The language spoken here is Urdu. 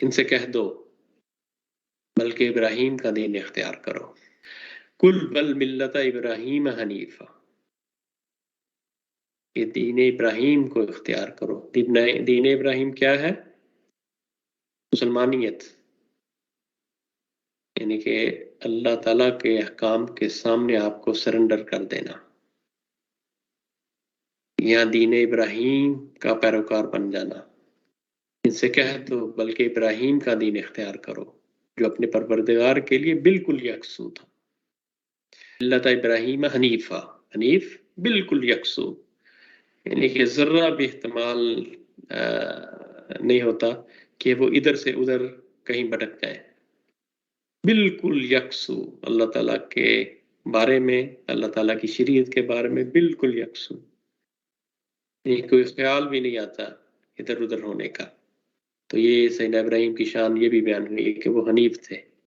ان سے کہہ دو بلکہ ابراہیم کا دین اختیار کرو، کل بل ملت ابراہیم حنیفہ، کہ دین ابراہیم کو اختیار کرو۔ دین ابراہیم کیا ہے؟ مسلمانیت، یعنی کہ اللہ تعالیٰ کے احکام کے سامنے آپ کو سرنڈر کر دینا، یا دین ابراہیم کا پیروکار بن جانا۔ ان سے کہہ دو بلکہ ابراہیم کا دین اختیار کرو جو اپنے پروردگار کے لیے بالکل یکسو تھا۔ ملت ابراہیم حنیفہ، حنیف بالکل یکسو، یعنی کہ ذرہ بھی احتمال نہیں ہوتا کہ وہ ادھر سے ادھر کہیں بھٹک جائے، بالکل یکسو اللہ تعالیٰ کے بارے میں، اللہ تعالیٰ کی شریعت کے بارے میں بالکل یکسو، کوئی خیال بھی نہیں آتا ادھر ادھر ہونے کا۔ تو یہ سیدنا ابراہیم کی شان یہ بھی بیان ہوئی ہے کہ وہ حنیف تھے۔